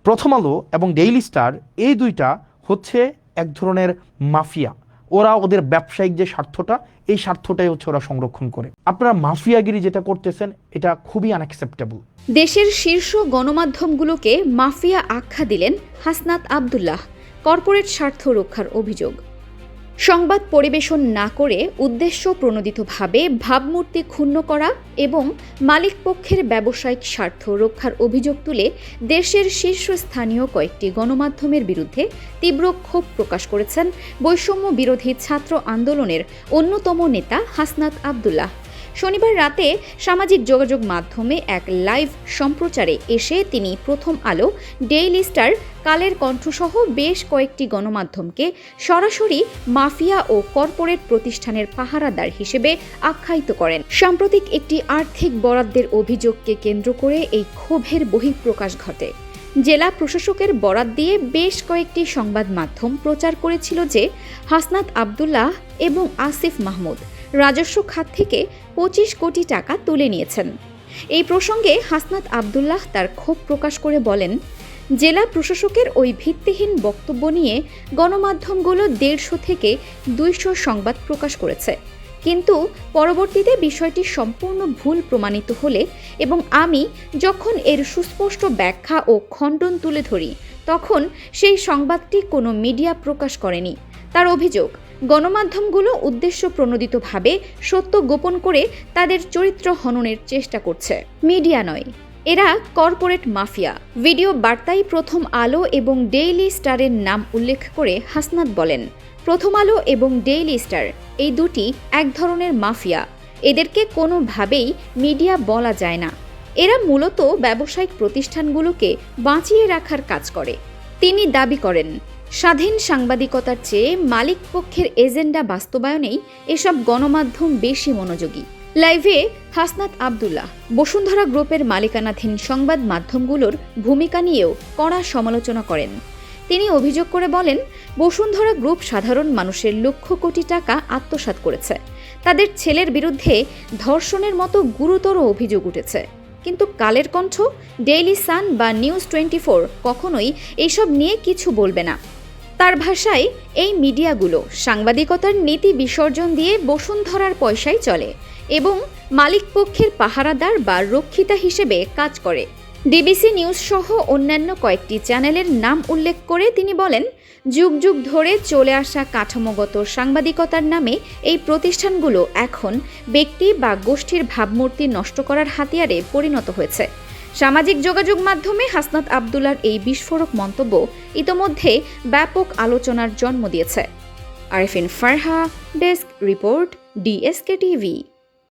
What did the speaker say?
প্রথম আলো এবং ডেইলি স্টার এই দুইটা হচ্ছে এক ধরনের মাফিয়া। ওরা ওদের ব্যবসায়িক যে স্বার্থটা, এই স্বার্থটাই হচ্ছে ওরা সংরক্ষণ করে। আপনারা মাফিয়াগিরি যেটা করতেছেন এটা খুবই আনএক্সেপ্টেবল। দেশের শীর্ষ গণমাধ্যমগুলোকে মাফিয়া আখ্যা দিলেন হাসনাত আব্দুল্লাহ। কর্পোরেট স্বার্থ রক্ষার অভিযোগ। সংবাদ পরিবেশন না করে উদ্দেশ্য প্রণোদিতভাবে ভাবমূর্তি ক্ষুণ্ণ করা এবং মালিকপক্ষের ব্যবসায়িক স্বার্থ রক্ষার অভিযোগ তুলে দেশের শীর্ষস্থানীয় কয়েকটি গণমাধ্যমের বিরুদ্ধে তীব্র ক্ষোভ প্রকাশ করেছেন বৈষম্য বিরোধী ছাত্র আন্দোলনের অন্যতম নেতা হাসনাত আব্দুল্লাহ। শনিবার রাতে সামাজিক যোগাযোগ মাধ্যমে এক লাইভ সম্প্রচারে এসে তিনি প্রথম আলো, ডেইলি স্টার, কালের কণ্ঠসহ বেশ কয়েকটি গণমাধ্যমকে সরাসরি মাফিয়া ও কর্পোরেট প্রতিষ্ঠানের পাহারাদার হিসেবে আখ্যায়িত করেন। সাম্প্রতিক একটি আর্থিক বরাদ্দের অভিযোগকে কেন্দ্র করে এই ক্ষোভের বহিঃপ্রকাশ ঘটে। জেলা প্রশাসকের বরাত দিয়ে বেশ কয়েকটি সংবাদ মাধ্যম প্রচার করেছিল যে হাসনাত আব্দুল্লাহ এবং আসিফ মাহমুদ রাজস্ব খাত থেকে 25 কোটি টাকা তুলে নিয়েছেন। এই প্রসঙ্গে হাসনাত আব্দুল্লাহ তার ক্ষোভ প্রকাশ করে বলেন, জেলা প্রশাসকের ওই ভিত্তিহীন বক্তব্য নিয়ে গণমাধ্যমগুলো 150 থেকে 200 সংবাদ প্রকাশ করেছে, কিন্তু পরবর্তীতে বিষয়টি সম্পূর্ণ ভুল প্রমাণিত হলে এবং আমি যখন এর সুস্পষ্ট ব্যাখ্যা ও খণ্ডন তুলে ধরি তখন সেই সংবাদটি কোনো মিডিয়া প্রকাশ করেনি। তার অভিযোগ, গণমাধ্যমগুলো উদ্দেশ্য প্রণোদিতভাবে সত্য গোপন করে তাদের চরিত্র হননের চেষ্টা করছে। মিডিয়া নয়, এরা কর্পোরেট মাফিয়া। ভিডিও বার্তায় প্রথম আলো এবং ডেইলি স্টারের নাম উল্লেখ করে হাসনাত বলেন, প্রথম আলো এবং ডেইলি স্টার এই দুটি এক ধরনের মাফিয়া। এদেরকে কোনোভাবেই মিডিয়া বলা যায় না। এরা মূলত ব্যবসায়িক প্রতিষ্ঠানগুলোকে বাঁচিয়ে রাখার কাজ করে। তিনি দাবি করেন, স্বাধীন সাংবাদিকতার চেয়ে মালিক পক্ষের এজেন্ডা বাস্তবায়নেই এসব গণমাধ্যম বেশি মনোযোগী। লাইভে হাসনাত আব্দুল্লাহ বসুন্ধরা গ্রুপের মালিকানাধীন সংবাদ মাধ্যমগুলোর ভূমিকা নিয়েও কড়া সমালোচনা করেন। তিনি অভিযোগ করে বলেন, বসুন্ধরা গ্রুপ সাধারণ মানুষের লক্ষ কোটি টাকা আত্মসাৎ করেছে। তাদের ছেলের বিরুদ্ধে ধর্ষণের মতো গুরুতর অভিযোগ উঠেছে, কিন্তু কালের কণ্ঠ, ডেইলি সান বা নিউজ 24 কখনোই এইসব নিয়ে কিছু বলবে না। তার ভাষায়, এই মিডিয়াগুলো সাংবাদিকতার নীতি বিসর্জন দিয়ে বসুন্ধরার পয়সায় চলে এবং মালিকপক্ষের পাহারাদার বা রক্ষিতা হিসেবে কাজ করে। ডিবিসি নিউজ সহ অন্যান্য কয়েকটি চ্যানেলের নাম উল্লেখ করে তিনি বলেন, যুগ যুগ ধরে চলে আসা কাঠামোগত সাংবাদিকতার নামে এই প্রতিষ্ঠানগুলো এখন ব্যক্তি বা গোষ্ঠীর ভাবমূর্তি নষ্ট করার হাতিয়ারে পরিণত হয়েছে। সামাজিক যোগাযোগ মাধ্যমে হাসনাত আব্দুল্লাহর এই বিস্ফোরক মন্তব্য ইতোমধ্যে ব্যাপক আলোচনার জন্ম দিয়েছে। Arifin Farha, desk report, DSK TV.